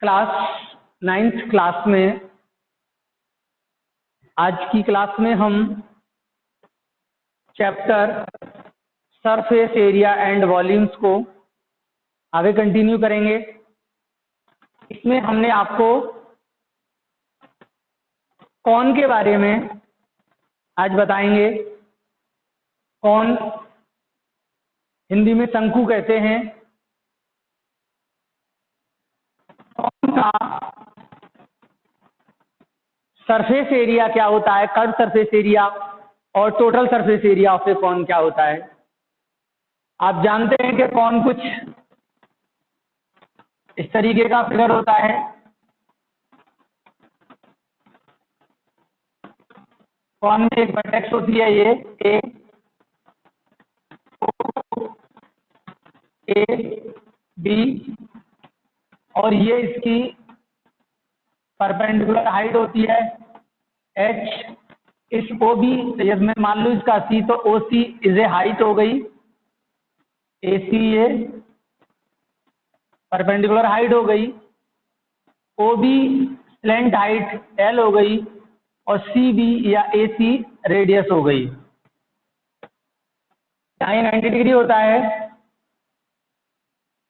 Class 9th class में आज की क्लास में हम chapter surface area and volumes को आगे कंटिन्यू करेंगे। इसमें हमने आपको कौन के बारे में आज बताएंगे। कौन हिंदी में शंकु कहते हैं। कौन का सरफेस एरिया क्या होता है, कर्व सरफेस एरिया और टोटल सरफेस एरिया ऑफ ए कौन क्या होता है। आप जानते हैं कि कौन कुछ इस तरीके का फिगर होता है। कौन में एक वर्टेक्स होती है, ये ए बी, और ये इसकी परपेंडिकुलर हाइट होती है h। इस ओ बी यदि मैं मान लूँ इसका सी, तो ओ सी इज ए हाइट हो गई, ए सी ये परपेंडिकुलर हाइट हो गई, O B slant height L हो गई, और सी बी या ए सी रेडियस हो गई। यहाँ 90 डिग्री होता है।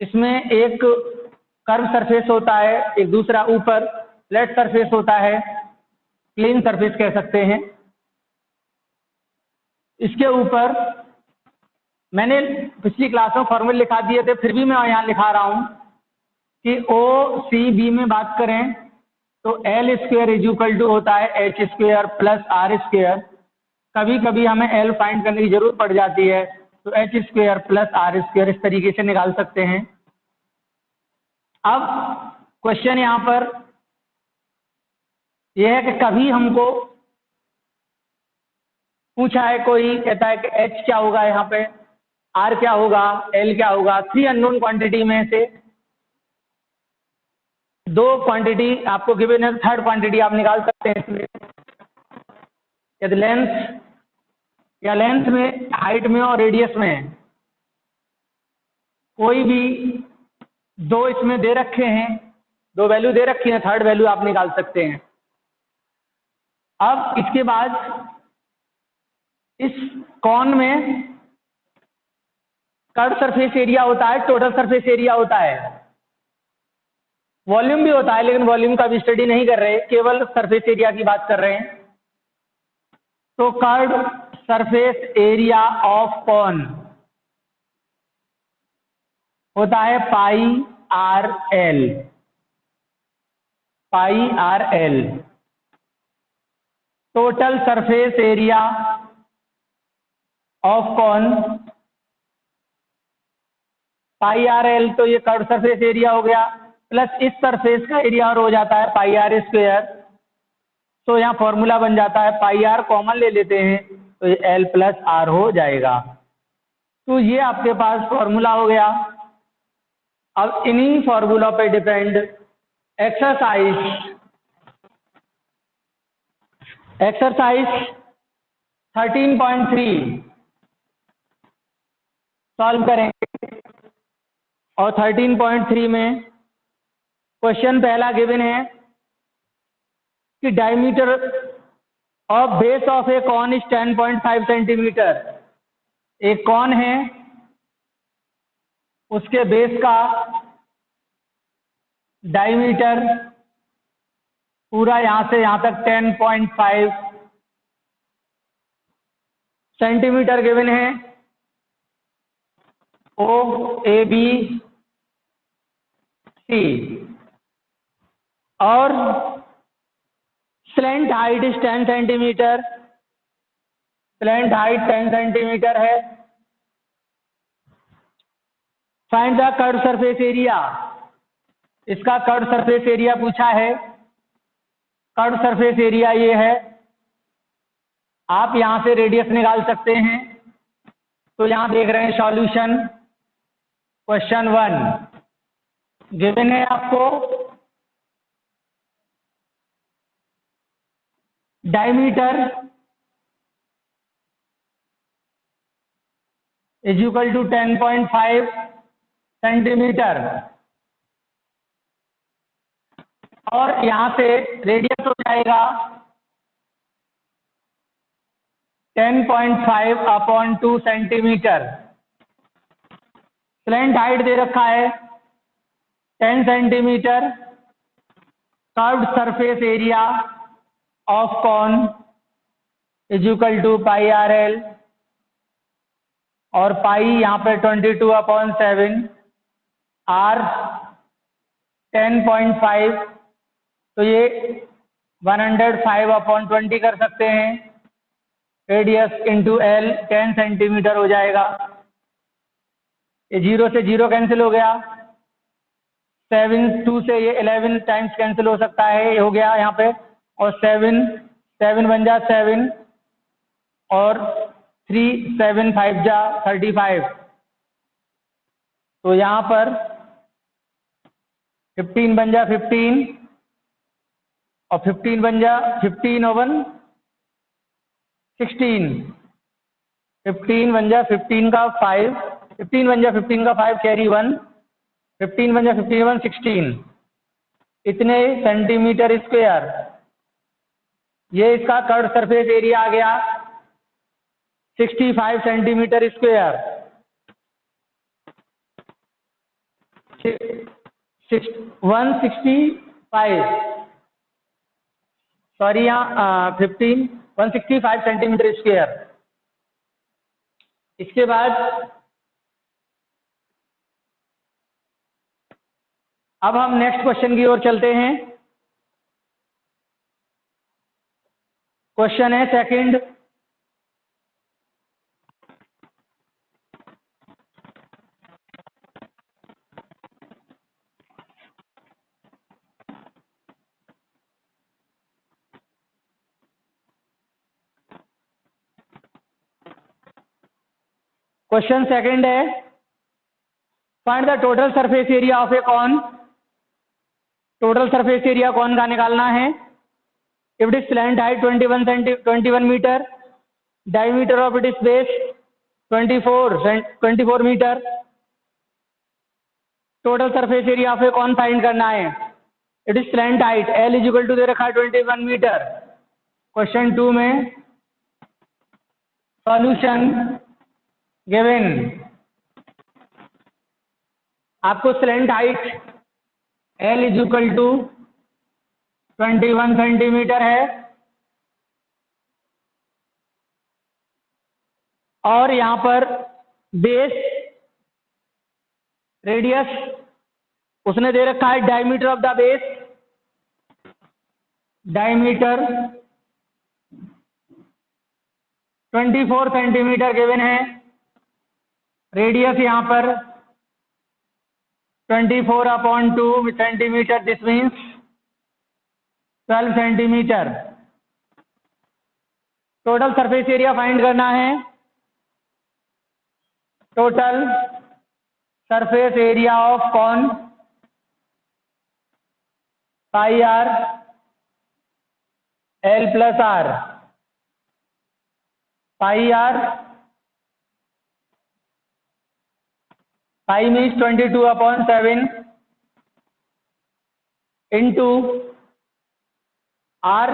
इसमें एक कर्व सरफेस होता है, एक दूसरा ऊपर फ्लैट सरफेस होता है, प्लेन सरफेस कह सकते हैं। इसके ऊपर मैंने पिछली क्लास में फॉर्मूले लिखा दिए थे, फिर भी मैं यहाँ लिखा रहा हूँ कि ओ सी बी में बात करें तो L square is equal to होता है H square plus R square. कभी कभी हमें एल फाइंड करने की जरूरत पड़ जाती है, तो H square plus R square इस तरीके से निकाल सकते हैं। अब क्वेश्चन यहाँ पर यह है कि कभी हमको पूछा है, कोई कहता है कि एच क्या होगा, यहाँ पे आर क्या होगा, एल क्या होगा। 3 अननोन क्वांटिटी में से 2 क्वांटिटी आपको गिवन है, थर्ड क्वांटिटी आप निकाल सकते हैं इसमें। यदि लेंथ या लेंथ में, हाइट में और रेडियस में कोई भी 2 इसमें दे रखे हैं, 2 वैल्यू दे रखी हैं, थर्ड वैल्यू आप निकाल सकते हैं। अब इसके बाद इस कॉन में कर्व सरफेस एरिया होता है, टोटल सरफेस एरिया होता है, वॉल्यूम भी होता है, लेकिन वॉल्यूम का भी स्टडी नहीं कर रहे, केवल सरफेस एरिया की बात कर रहे हैं। तो curve surface area of cone होता है pi are l, pi are l. Total surface area of cone pi are l, तो ये कर्व सरफेस एरिया हो गया, प्लस इस सरफेस का एरिया और हो जाता है पाई आर स्क्वेयर। तो यहाँ फॉर्मूला बन जाता है, पाई आर कॉमन ले लेते हैं तो ये एल प्लस आर हो जाएगा। तो ये आपके पास फॉर्मूला हो गया। अब इन्हीं फॉर्मूला पे डिपेंड एक्सरसाइज 13.3 सॉल्व करेंगे। और 13.3 में क्वेश्चन पहला गिवन है कि diameter of base of a cone is 10.5 centimetre. एक कॉन है, उसके बेस का डायमीटर पूरा यहां से यहां तक 10.5 सेंटीमीटर गिवन है। ओ ए बी सी, और slant height is 10 centimetre. Slant height 10 centimetre है। Find the curve surface area. इसका कर्व सरफेस एरिया पूछा है। कर्व सरफेस एरिया ये है, आप यहां से रेडियस निकाल सकते हैं। तो यहां देख रहे हैं सॉल्यूशन। क्वेश्चन 1 गिवन है आपको, diameter is equal to 10.5 centimetre. और यहाँ से रेडियस हो जाएगा 10.5/2 सेंटीमीटर। स्लैंट हाइट दे रखा है 10 centimetre. Curved surface area of cone is equal to pi are L, और पाई यहाँ पे 22/7, आर 10.5, तो ये 105/20 कर सकते हैं। रेडियस इंटू एल 10 सेंटीमीटर हो जाएगा। ये 0 से 0 कैंसिल हो गया, 7 2 से ये 11 टाइम्स कैंसिल हो सकता है, ये हो गया यहाँ पे, और 7 7 बन जा 7, और 3 7 5 जा 35, तो यहाँ पर 15 बन जा 15, और 15 बन जा 15 और 1 16, 15 बन जा 15 का 5, 15 बन जा 15 का 5 कैरी 1, 15 बन जा 15 1 16, इतने सेंटीमीटर स्क्वायर। ये इसका कर्व सरफेस एरिया आ गया 65 सेंटीमीटर स्क्वायर। 165, सॉरी यहाँ 165 सेंटीमीटर स्क्वायर। इसके बाद अब हम नेक्स्ट क्वेश्चन की ओर चलते हैं। क्वेश्चन है सेकंड, क्वेश्चन सेकंड है, find the total surface area of a cone. Total surface area cone का निकालना है। If it is slant height 21 metre, diameter of it is base 24 metre. Total surface area of a cone find करना है। It is slant height l is equal to दे रखा है 21 metre. Question 2 में solution given, आपको slant height l is equal to 21 centimetre है, और यहाँ पर बेस रेडियस उसने दे रखा है, diameter of the base, diameter 24 centimetre given है। रेडियस यहाँ पर 24/2 centimetre, this means 12 centimetre. Total surface area find करना है। Total surface area of cone pi are L plus R, pi R, pi means 22/7 into R,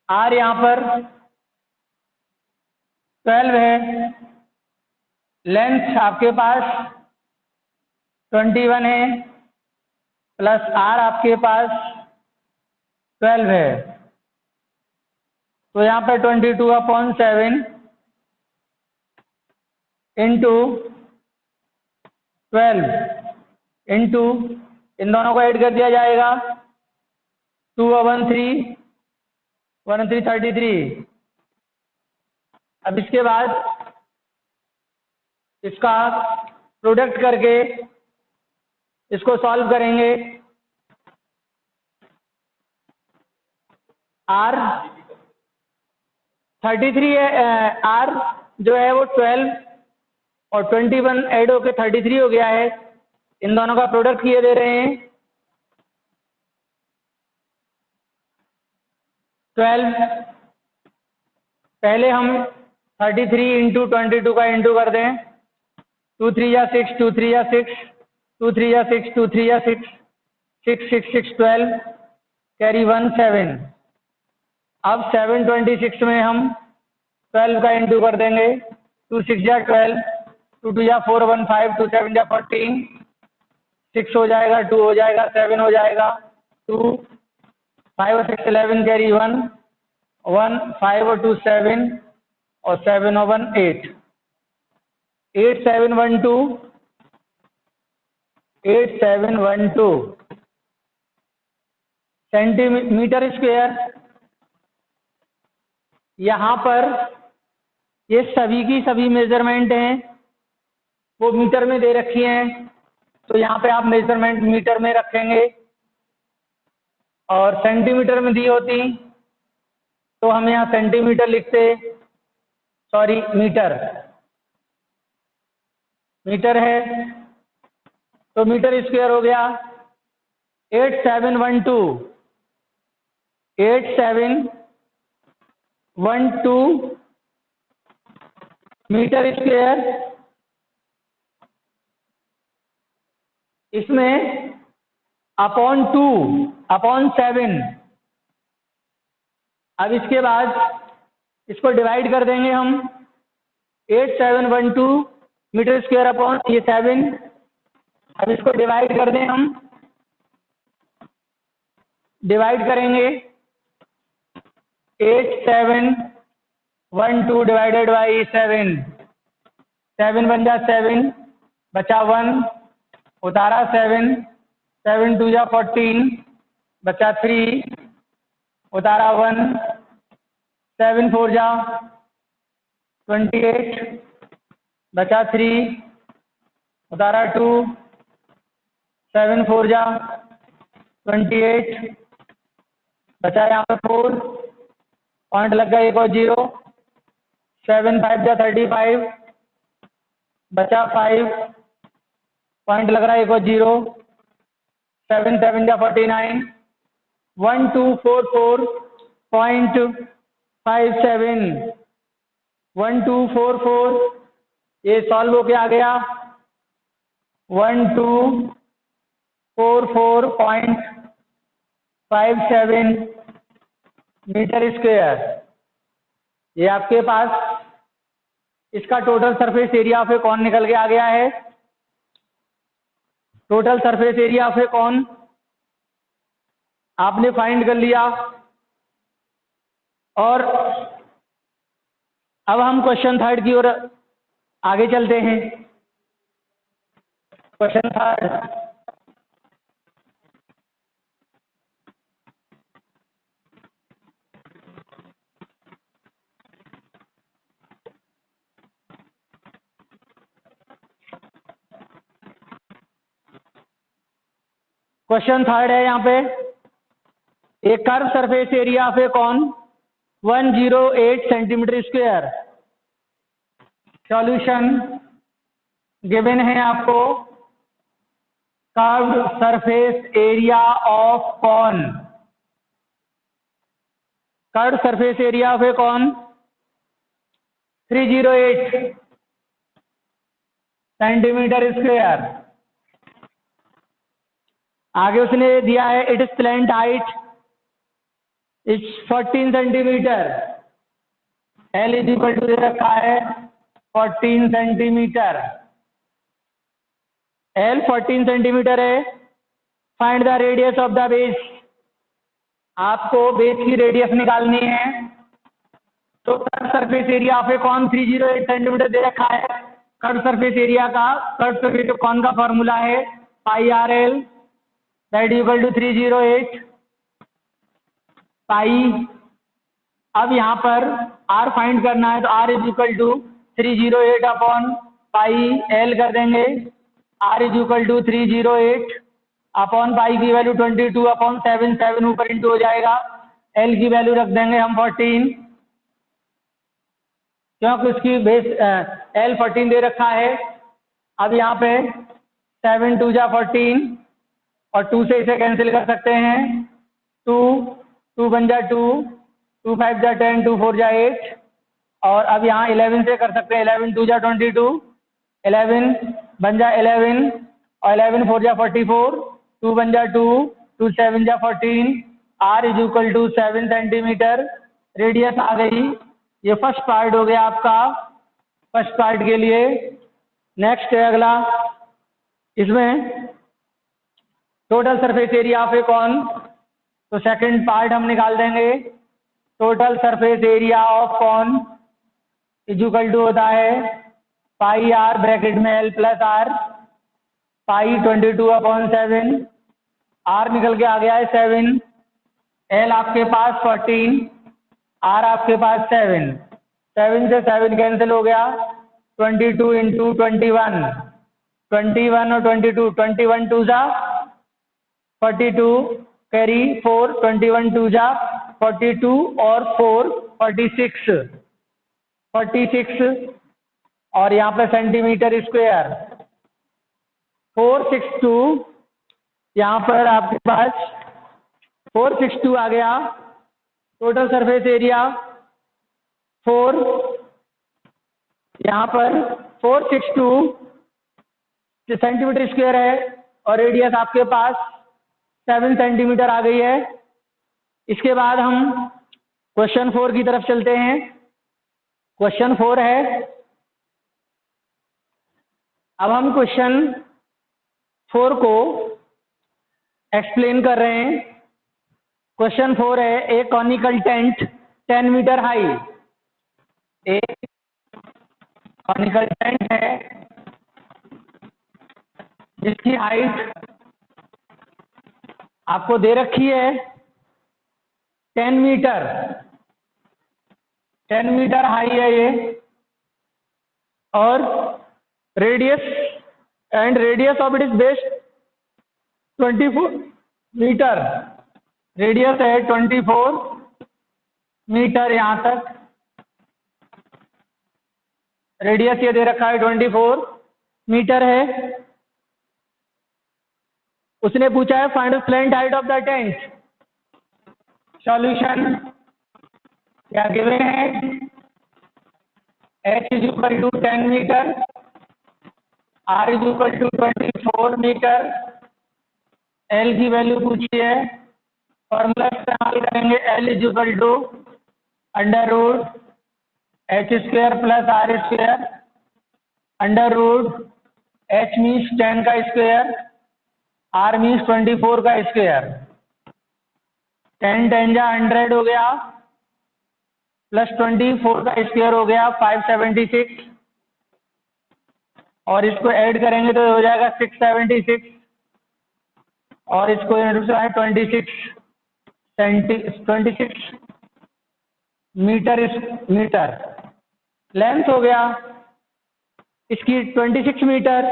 R यहाँ पर 12 है, length आपके पास 21 है, प्लस आर आपके पास 12 है, तो यहाँ पर 22/7 इंटू 12 इंटू इन दोनों को ऐड कर दिया जाएगा 2 और 1 3, 1 3 33। अब इसके बाद इसका प्रोडक्ट करके इसको सॉल्व करेंगे। आर 33 है, आर जो है वो 12 और 21 ऐड होके 33 हो गया है। इन दोनों का प्रोडक्ट किए दे रहे हैं 12। पहले हम 33 इंटू 22 का इंटू कर दें, 2 3 या 6, 2 3 या 6, 2 3 या 6, 2 3 या 6, 6 6 6 12 कैरी 1 7। अब 726 में हम 12 का इंटू कर देंगे। 2 6 जा 12, 2 2 जा 4 1 5, 2 7 जा 14, 6 हो जाएगा, 2 हो जाएगा, 7 हो जाएगा, 2 5 और 6 11 कैरी 1 1 5 और 2 7 और 7 और 1 8 8 7 1 2 8 7 1 2 सेंटीमीटर स्क्वायर। यहाँ पर ये सभी की सभी मेजरमेंट हैं, वो मीटर में दे रखी हैं, तो यहाँ पे आप मेजरमेंट मीटर में रखेंगे, और सेंटीमीटर में दी होती तो हम यहाँ सेंटीमीटर लिखते, सॉरी मीटर, मीटर है तो मीटर स्क्वायर हो गया 8 7 1 2 8 7 1 2 मीटर स्क्वायर। इसमें अपॉन 2 अपॉन 7। अब इसके बाद इसको डिवाइड कर देंगे हम, 8 7 1 2 मीटर स्क्वायर अपॉन ये 7। अब इसको डिवाइड कर दें हम, डिवाइड करेंगे 8 7 1 2 डिवाइडेड बाई 7, 7 बन जा 7, बचा 1, उतारा 7, 7 2 जा 14, बचा 3, उतारा 1, 7 4 जा 28, बचा 3, उतारा 2, 7 4 जा 28, बचा यहाँ पर 4, पॉइंट लग गया एक और 0, 7 5 जा 35, बचा 5, पॉइंट लग रहा है एक और 0, 7 7 जा 49, 1 2 4 4.57, 1 2 4 4, ये सॉल्व होके आ गया 1 2 4 4.57 मीटर स्क्वायर। ये आपके पास इसका total surface area of a cone निकल के आ गया है। Total surface area of a cone आपने फाइंड कर लिया। और अब हम क्वेश्चन थर्ड की ओर आगे चलते हैं। क्वेश्चन थर्ड, क्वेश्चन थर्ड है यहाँ पे, एक curve surface area of a cone 108 centimetre square. Solution given है आपको, curved surface area of cone, curved surface area of a cone 308 centimetre square. आगे उसने दिया है it is slant height is 14 centimetre, l is equal to दे रखा है 14 centimetre, l 14 centimetre है। Find the radius of the base, आपको base की रेडियस निकालनी है। तो curve surface area of a cone 308 centimetre दे रखा है। कर्व सरफेस एरिया का, कर्व सरफेस कॉन का फॉर्मूला है pi are l that equal to 308 pi. अब यहाँ पर आर फाइंड करना है, तो r is equal to 308 upon pi l कर देंगे। R is equal to 308 upon pi की वैल्यू 22 अपॉन 7, 7 ऊपर इंटू हो जाएगा। एल की वैल्यू रख देंगे हम 14, क्योंकि उसकी बेस एल 14 दे रखा है। अब यहाँ पे 7 2 जा 14 और 2 से इसे कैंसिल कर सकते हैं। 2 2 बन जा 2, 2 5 जा 10, 2 4 जा 8, और अब यहाँ 11 से कर सकते हैं। 11 2 जा 22, 11 बन जा 11 और 11 4 जा 44, 2 1 जा 2, 2 7 जा 14, r is equal to 7 centimetre. Radius आ गई। ये फर्स्ट पार्ट हो गया आपका, फर्स्ट पार्ट के लिए। नेक्स्ट है अगला, इसमें total surface area of a cone, तो सेकंड पार्ट हम निकाल देंगे। Total surface area of cone is equal to होता है पाई आर ब्रैकेट में L plus R, pi 22/7, R निकल के आ गया है 7, एल आपके पास 14, आर आपके पास 7, 7 से 7 कैंसिल हो गया, 22 इंटू 21, 21 और 22, 21 टू जा 42, कैरी 4, 21 टू जा 42 और 4 46, 46 और यहाँ पे सेंटीमीटर स्क्वायर 462, यहाँ पर आपके पास 462 आ गया। टोटल सरफेस एरिया 4, यहाँ पर 462 सेंटीमीटर स्क्वायर है और रेडियस आपके पास 7 सेंटीमीटर आ गई है। इसके बाद हम क्वेश्चन 4 की तरफ चलते हैं। क्वेश्चन 4 है, अब हम क्वेश्चन 4 को एक्सप्लेन कर रहे हैं। क्वेश्चन 4 है, ए कॉनिकल टेंट 10 मीटर हाई, एक कॉनिकल टेंट है जिसकी हाइट आपको दे रखी है 10 मीटर, 10 मीटर हाई है ये, और radius of it is based 24 metre, radius है 24 मीटर, यहाँ तक रेडियस ये दे रखा है 24 मीटर है। उसने पूछा है find the slant height of the tent. Solution क्या गिवन है, h is equal to 10 metre, r is equal to 24 metre, l की वैल्यू पूछी है, फॉर्मूला इस्तेमाल करेंगे, l is equal to under root h square plus r square, under root h means 10 का square, r means 24 का square, 10 10 जा 100 हो गया, प्लस 24 का स्क्वायर हो गया 576, और इसको ऐड करेंगे तो हो जाएगा 676, और इसको 26 मीटर लेंथ हो गया इसकी 26 मीटर।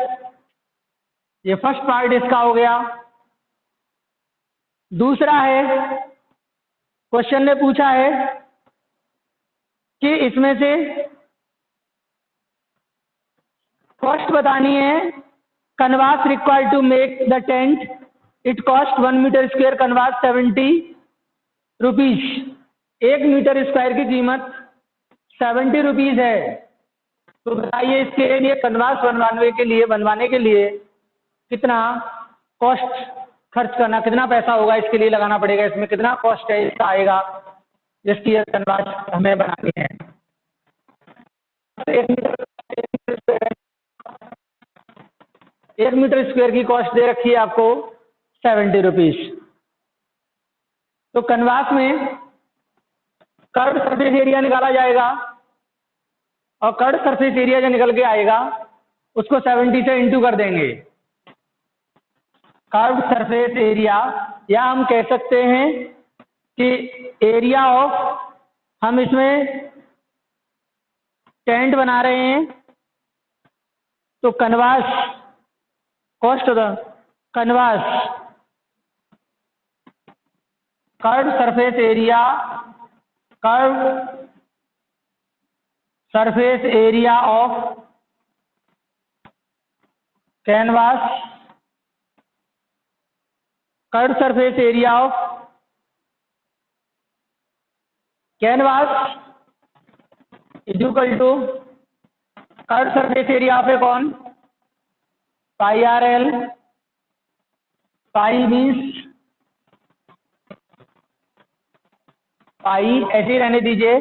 ये फर्स्ट पार्ट इसका हो गया। दूसरा है, क्वेश्चन ने पूछा है कि इसमें से कॉस्ट बतानी है। Canvas required to make the tent, it cost 1 metre square canvas 70 rupees. 1 metre square की कीमत 70 रुपीज है। तो बताइए इसके लिए कनवास बनवाने के लिए कितना कॉस्ट खर्च करना, कितना पैसा होगा इसके लिए लगाना पड़ेगा, इसमें कितना कॉस्ट है इसका आएगा जिसकी ये कनवास हमें बनानी है। एक मीटर स्क्वायर की कॉस्ट दे रखी है आपको 70 रुपीज। तो कनवास में कर्व सरफेस एरिया निकाला जाएगा, और कर्व सरफेस एरिया जो निकल के आएगा उसको 70 से इंटू कर देंगे। कर्व सरफेस एरिया, या हम कह सकते हैं कि एरिया ऑफ, हम इसमें टेंट बना रहे हैं तो कनवास कॉस्ट होगा canvas curve surface area of canvas, curve surface area of canvas is equal to curve surface area of a cone pi are l pi means pi ऐसे ही रहने दीजिए,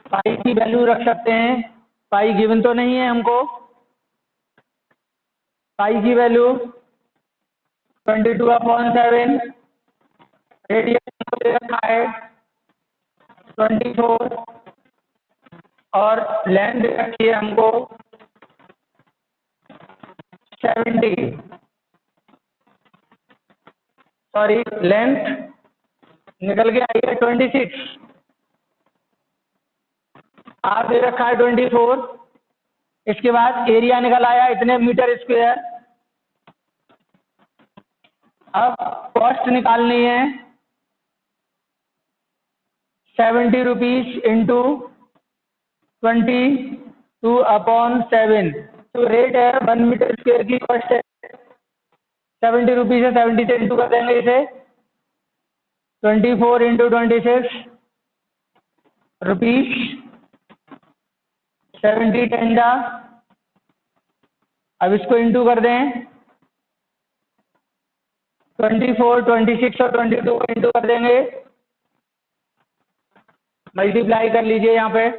पाई की वैल्यू रख सकते हैं, पाई गिवन तो नहीं है हमको, पाई की वैल्यू 22/7, रेडियस दे रखा है 24 और लेंथ दे रखी है हमको 70, सॉरी लेंथ निकल के आई है 26, आर दे रखा है 24, इसके बाद एरिया निकल आया इतने मीटर स्क्वायर। अब कॉस्ट निकालनी है 70 रुपीज इंटू 22/7, तो रेट है 1 मीटर स्क्वायर की कॉस्ट है 70 रुपीज है, 70 से इंटू कर देंगे इसे 24 इंटू 26 रुपीज 70 10 अब इसको इंटू कर दें 24, 26 और 22 को इंटू कर देंगे, मल्टीप्लाई कर लीजिए यहाँ पे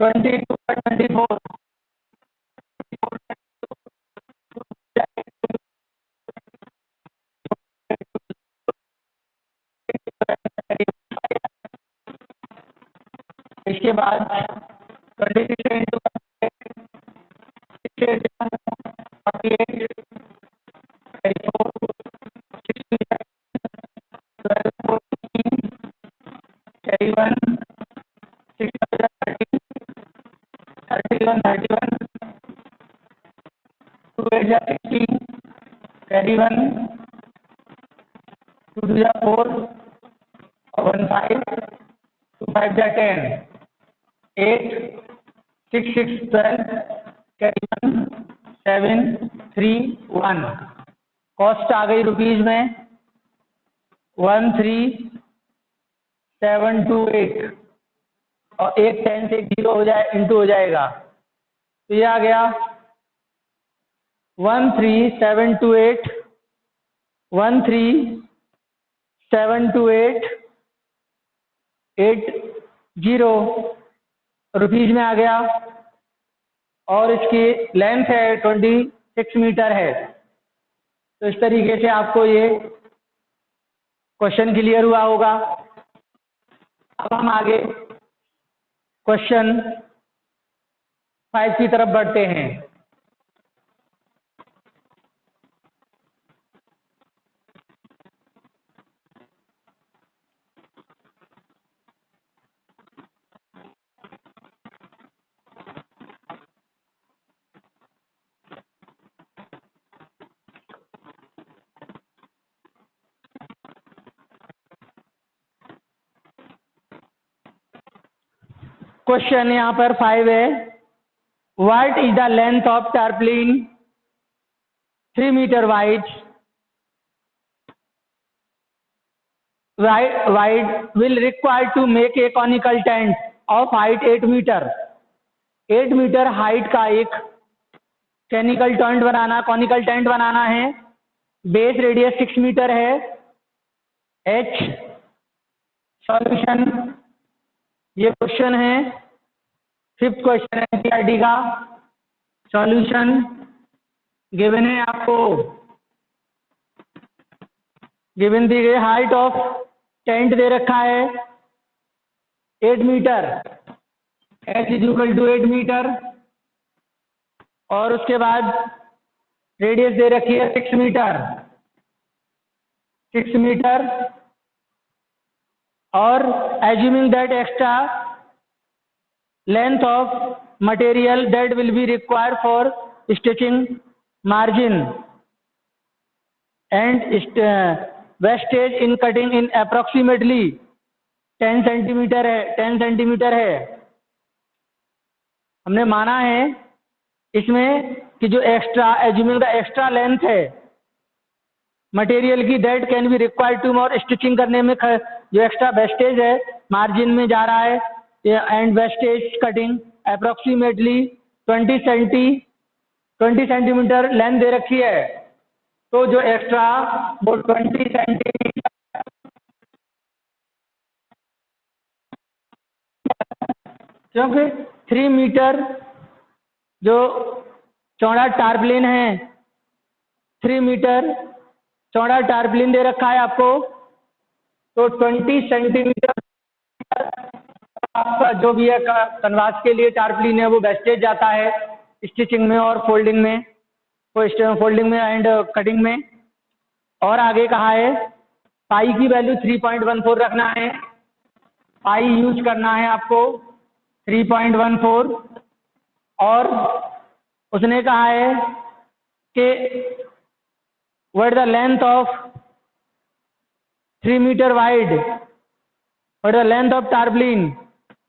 22 और 24 इसके बाद 26 से इंटू 31 2 8 16 कैरी 1 2 2 4 1 5 2 5 10 8 6 6 12 कैरी 1 7 3 1 कॉस्ट आ गई रुपीज में 13728 और एक 10 से 0 हो जाए इंटू हो जाएगा, तो ये आ गया 13728 80 रुपीज में आ गया और इसकी लेंथ है 26 मीटर है। तो इस तरीके से आपको ये क्वेश्चन क्लियर हुआ होगा। अब हम आगे क्वेश्चन 5 की तरफ बढ़ते हैं। क्वेश्चन यहाँ पर 5 है, what is the length of tarpaulin 3 metre wide will require to make a conical tent of height 8 metre. 8 metre height का एक कॉनिकल टेंट बनाना है, बेस रेडियस 6 मीटर है। एच सॉल्यूशन, ये क्वेश्चन है 5th क्वेश्चन एनसीईआरटी का। Solution given है आपको, गिवन दी गई हाइट ऑफ टेंट दे रखा है 8 मीटर, h = 8 मीटर और उसके बाद रेडियस दे रखी है 6 मीटर और assuming that extra length of material that will be required for stitching margin and wastage in cutting in approximately 10 centimetre है। हमने माना है इसमें कि जो एज्यूमिंग द एक्स्ट्रा लेंथ है मटेरियल की that can be required to और स्टिचिंग करने में जो एक्स्ट्रा वेस्टेज है मार्जिन में जा रहा है and wastage cutting approximately 20 centimetre length दे रखी है, तो जो एक्स्ट्रा वो 20 सेंटीमीटर, क्योंकि 3 मीटर जो चौड़ा टारप्लिन है, 3 मीटर चौड़ा टारप्लिन दे रखा है आपको, तो 20 सेंटीमीटर आपका जो भी है कनवास के लिए टारप्लिन है वो वेस्टेज जाता है स्टिचिंग में और फोल्डिंग में, फोल्डिंग में एंड कटिंग में। और आगे कहा है पाई की वैल्यू 3.14 रखना है, पाई यूज करना है आपको 3.14। और उसने कहा है कि what the length of 3 metre wide, what the length of tarpaulin,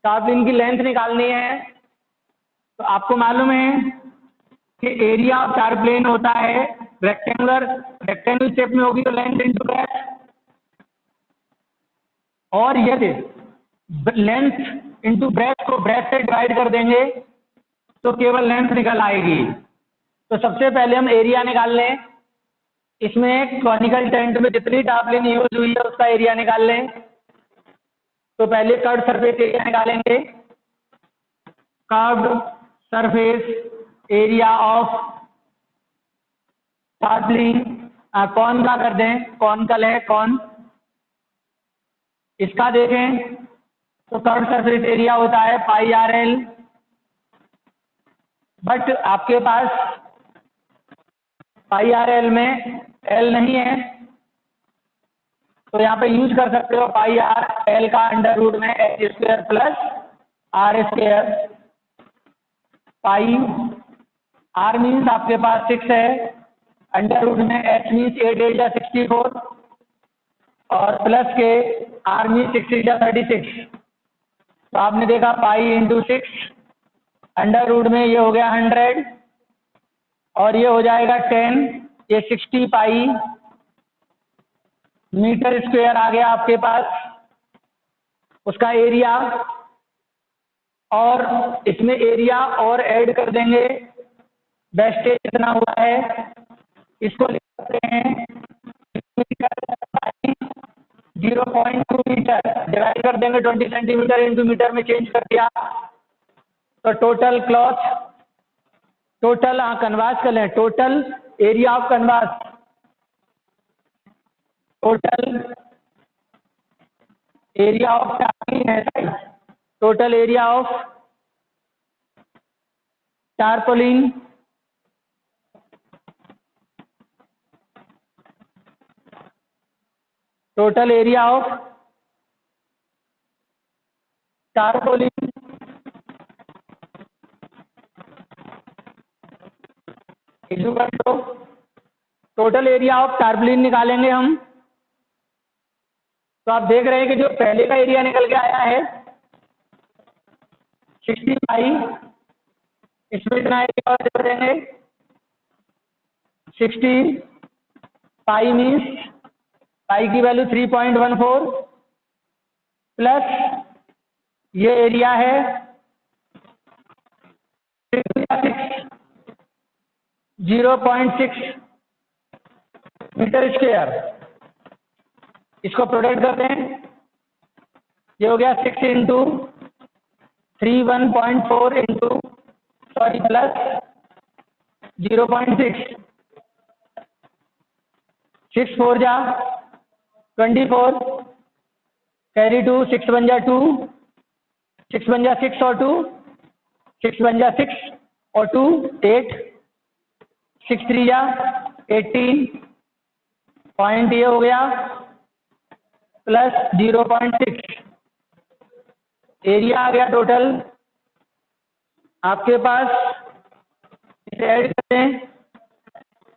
tarpaulin की लेंथ निकालनी है। तो आपको मालूम है कि एरिया ऑफ टारप्लिन होता है रेक्टेंगल शेप में होगी तो लेंथ इंटू ब्रेथ, और यदि लेंथ इंटू ब्रेथ को ब्रेथ से डिवाइड कर देंगे तो केवल लेंथ निकल आएगी। तो सबसे पहले हम एरिया निकाल लें, इसमें कॉनिकल टेंट में जितनी टारप्लिन यूज हुई है उसका एरिया निकाल लें। तो पहले कर्व्ड सरफेस एरिया निकालेंगे, कर्व्ड सरफेस एरिया ऑफ टारप्लिन, कौन का कर दें, कॉनिकल है कौन, इसका देखें तो कर्व्ड सरफेस एरिया होता है पाई आर एल, बट आपके पास पाई आर एल में एल नहीं है तो यहाँ पे यूज कर सकते हो पाई आर एल का अंडर रूट में H square plus R square. Pi R means आपके पास 6 है, अंडर रूट में एच मीन्स 8 8 या 64 और प्लस के आर मीन्स 6 या 36। तो आपने देखा पाई इंटू 6, अंडर रूट में ये हो गया 100 और ये हो जाएगा 10, ये 60 पाई मीटर स्क्वायर आ गया आपके पास उसका एरिया। और इसमें एरिया और ऐड कर देंगे, वेस्टेज कितना हुआ है इसको लिख सकते हैं 0.2 मीटर, डिवाइड कर देंगे 20 सेंटीमीटर इंटू मीटर में चेंज कर दिया। तो टोटल क्लॉथ, टोटल कनवास कर लें, total area of canvas, total area of tarpaulin है, total area of tarpaulin total area of tarpaulin total area of tarpaulin निकालेंगे हम। तो आप देख रहे हैं कि जो पहले का एरिया निकल के आया है 60 पाई, इसमें इतना एरिया और जोड़ देंगे 60 पाई मीन्स पाई की वैल्यू 3.14 प्लस ये एरिया है 0.6 मीटर स्क्वायर, इसको प्रोडक्ट करते हैं, ये हो गया 6 इंटू 31.4 इंटू सॉरी प्लस 0.6, 6 4 जा 24, कैरी 2, 6 1 जा 2, 6 1 जा 6 और 2, 6 1 जा 6 और 2 8, 6 3 जा 18 पॉइंट ये हो गया प्लस 0.6, एरिया आ गया टोटल आपके पास, इसे ऐड करते हैं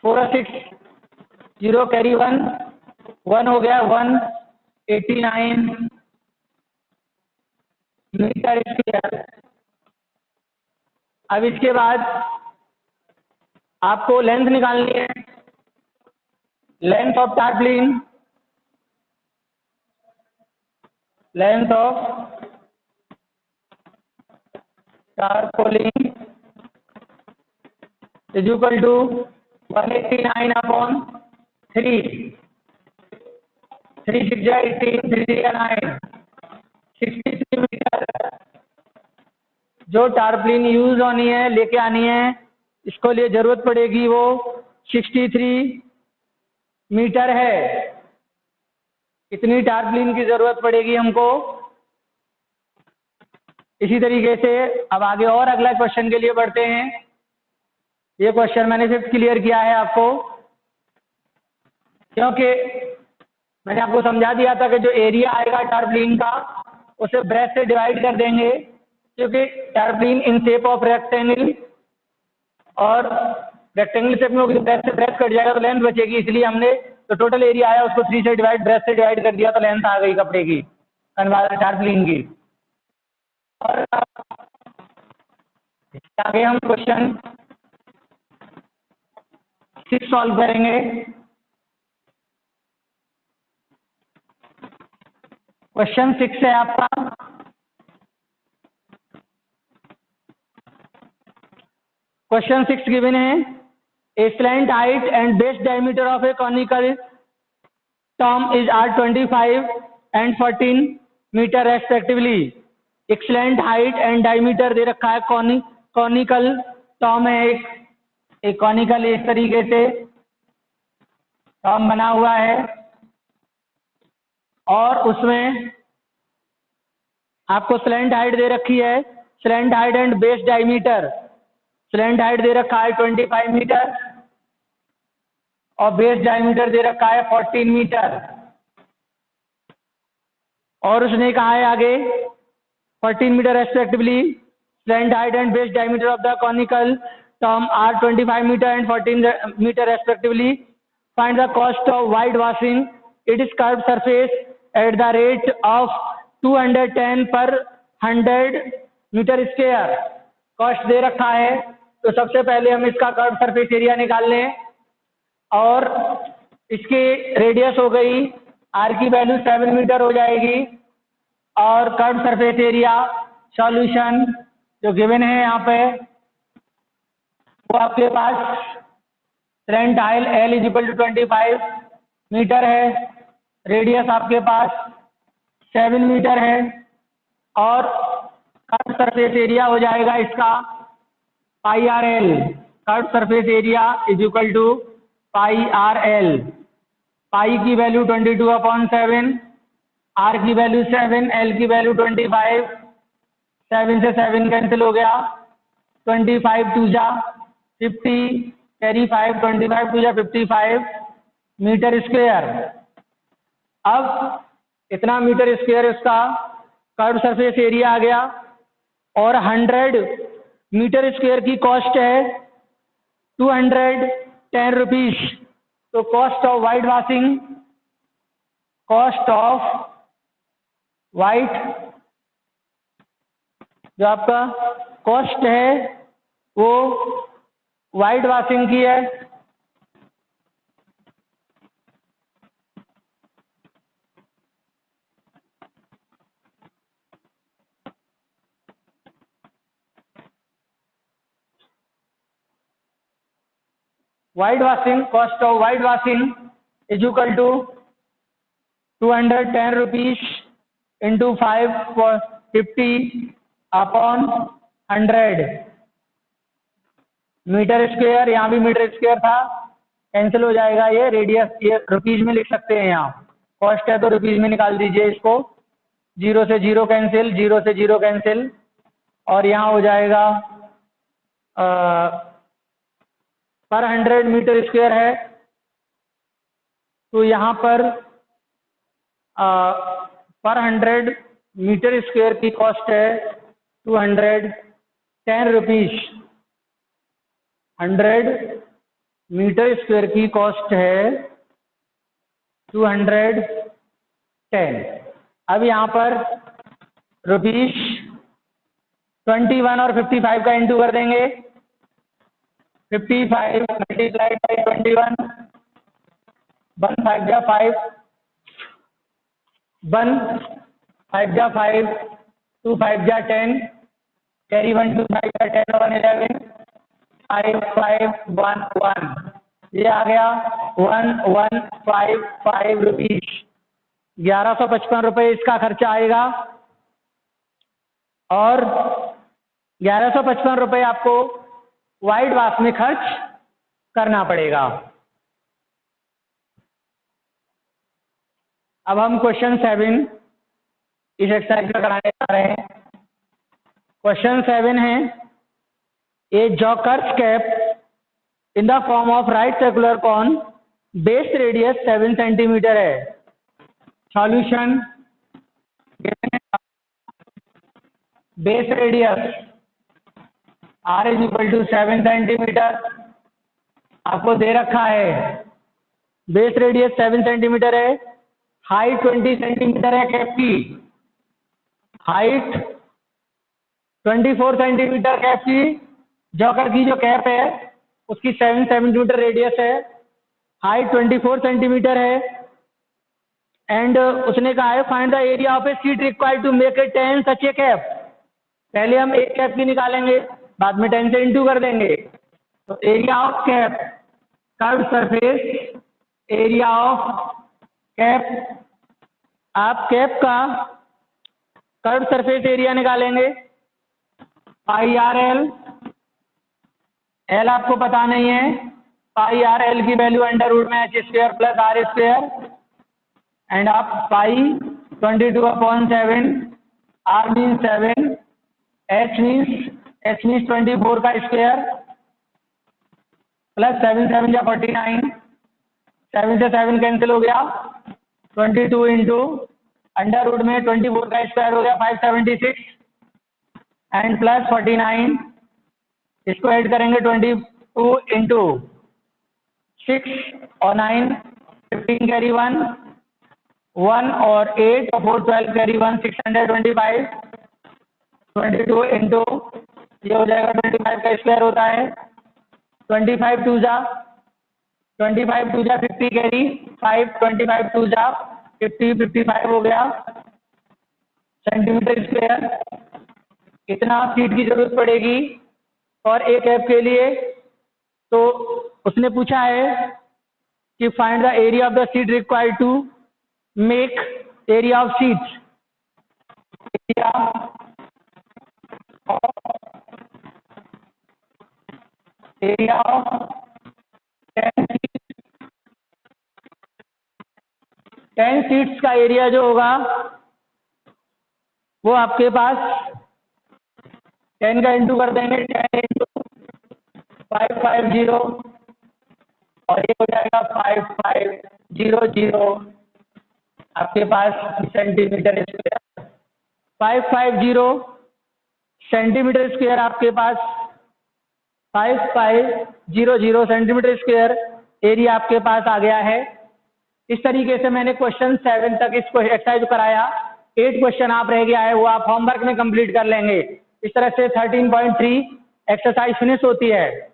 4 और 6 0 कैरी 1 1 हो गया 189 मीटर स्क्वायर। अब इसके बाद आपको लेंथ निकालनी है, length of tarpaulin, length of tarpaulin is equal to 189 upon 3, 3 6 18, 3 9, 63 metre. जो टारप्लिन यूज होनी है लेके आनी है, इसको लिए जरूरत पड़ेगी वो 63 मीटर है। इतनी टारप्लिन की जरूरत पड़ेगी हमको। इसी तरीके से अब आगे और अगला क्वेश्चन के लिए बढ़ते हैं। ये क्वेश्चन मैंने सिर्फ क्लियर किया है आपको, क्योंकि मैंने आपको समझा दिया था कि जो एरिया आएगा टारप्लिन का उसे ब्रेथ से डिवाइड कर देंगे, क्योंकि टारप्लिन इन शेप ऑफ रेक्टेंगल, और रेक्टेंगल शेप में ब्रेथ से ब्रेथ कट जाएगा तो लेंथ बचेगी, इसलिए हमने तो टोटल एरिया आया उसको 3 से डिवाइड, ब्रेथ से डिवाइड कर दिया तो लेंथ आ गई कपड़े की, टारप्लिन की। और आगे हम क्वेश्चन 6 सॉल्व करेंगे। क्वेश्चन 6 है आपका, क्वेश्चन 6 गिवन है, a slant height and base diameter of a conical tomb is are 25 and 14 metre respectively. एक स्लैंट हाइट एंड डायमीटर दे रखा है, कॉनिकल टॉम है, एक कॉनिकल इस तरीके से टॉम बना हुआ है, और उसमें आपको स्लैंट हाइट दे रखी है, slant height and base diameter. Slant height दे रखा है 25 मीटर और बेस डायमीटर दे रखा है 14 मीटर। और उसने कहा है आगे 14 metre respectively, slant height and base diameter of the conical tomb are 25 metre and 14 metre respectively. Find the cost of white washing its curve surface at the rate of 210 per 100 metre square. Cost दे रखा है, तो सबसे पहले हम इसका curve surface area निकाल लें, और इसकी रेडियस हो गई, आर की वैल्यू 7 मीटर हो जाएगी, और कर्व सरफेस एरिया सॉल्यूशन जो गिवन है यहाँ पे वो आपके पास slant height l is equal to 25 metre है, रेडियस आपके पास 7 मीटर है, और कर्व सरफेस एरिया हो जाएगा इसका pi are l. Curve surface area is equal to pi are l. Pi की वैल्यू 22/7, आर की वैल्यू 7, एल की वैल्यू 25, 7 से 7 कैंसिल हो गया, 25 2 जा 50, कैरी 5, 25 2 जा 55 मीटर स्क्वायर। अब इतना मीटर स्क्वायर इसका कर्व सरफेस एरिया आ गया, और 100 मीटर स्क्वायर की कॉस्ट है 210 रुपीज। तो cost of white washing, cost of white जो आपका कॉस्ट है वो वाइट वॉशिंग की है cost of white washing is equal to 210 rupees into 550 upon 100 metre square. यहाँ भी मीटर स्क्वायर था, कैंसिल हो जाएगा, ये रेडियस ये रुपीज में लिख सकते हैं, यहाँ कॉस्ट है तो रुपीज में निकाल दीजिए इसको, 0 से 0 कैंसिल, 0 से 0 कैंसिल, और यहाँ हो जाएगा पर 100 मीटर स्क्वायर है, तो यहाँ पर पर 100 मीटर स्क्वायर की कॉस्ट है 210 रुपीज। 100 मीटर स्क्वायर की कॉस्ट है 210। अब यहाँ पर रुपीज 21 और 55 का इंटू कर देंगे, 55 मल्टीप्लाइड बाई 21, 1 5 जा 5, 1 5 जा 5, 2 5 जा 10, कैरी 1 2 5 10 1 11 5 5 1 1, ये आ गया 1155 रुपीज। 1155 रुपये इसका खर्चा आएगा और 1155 रुपये आपको वाइट वाश में खर्च करना पड़ेगा। अब हम क्वेश्चन 7 इस एक्सरसाइज में कराने जा रहे हैं। क्वेश्चन 7 है a joker's cap in the form of right circular cone, base radius 7 centimetre है। Solution, base radius r is equal to 7 centimetre आपको दे रखा है। बेस रेडियस 7 सेंटीमीटर है, हाइट 20 सेंटीमीटर है कैप की, हाइट 24 सेंटीमीटर कैप की, जॉकर की जो कैप है उसकी 7 सेंटीमीटर रेडियस है, हाइट 24 सेंटीमीटर है एंड उसने कहा है find the area of A sheet required to make a 10 such a cap. पहले हम एक कैप की निकालेंगे, बाद में 10 से इंटू कर देंगे। तो area of cap, curve surface area of cap, आप कैप का कर्व सरफेस एरिया निकालेंगे पाई आर एल, एल आपको पता नहीं है, पाई आर एल की वैल्यू अंडर रूट में H square plus R square and आप pi 22/7, R mean 7, H means 24 का स्क्वायर प्लस 7 7 या 49, 7 से 7 कैंसिल हो गया, 22 इंटू अंडर रूट में 24 का स्क्वायर हो गया 576 एंड प्लस 49, इसको ऐड करेंगे 22 इंटू 6 और 9 15 कैरी 1 और 8 और 4 12 कैरी 1 625, 22 इंटू ये हो जाएगा 25 का स्क्वायर होता है, 25 टू जा 50 कैरी 5, 25 टू जा 50 55 हो गया सेंटीमीटर स्क्वायर। कितना फीट की जरूरत पड़ेगी और एक कैप के लिए? तो उसने पूछा है कि find the area of the sheet required to make area of sheets, area of 10 sheets का एरिया जो होगा वो आपके पास 10 का इंटू कर देंगे, 10 इंटू 550 और ये हो जाएगा 5500 आपके पास सेंटीमीटर स्क्वायर। 550 सेंटीमीटर स्क्वायर आपके पास 5500 सेंटीमीटर स्क्वायर एरिया आपके पास आ गया है। इस तरीके से मैंने क्वेश्चन 7 तक इसको एक्सरसाइज कराया। 8 क्वेश्चन आप रह गया है वो आप होमवर्क में कंप्लीट कर लेंगे। इस तरह से 13.3 एक्सरसाइज फिनिश होती है।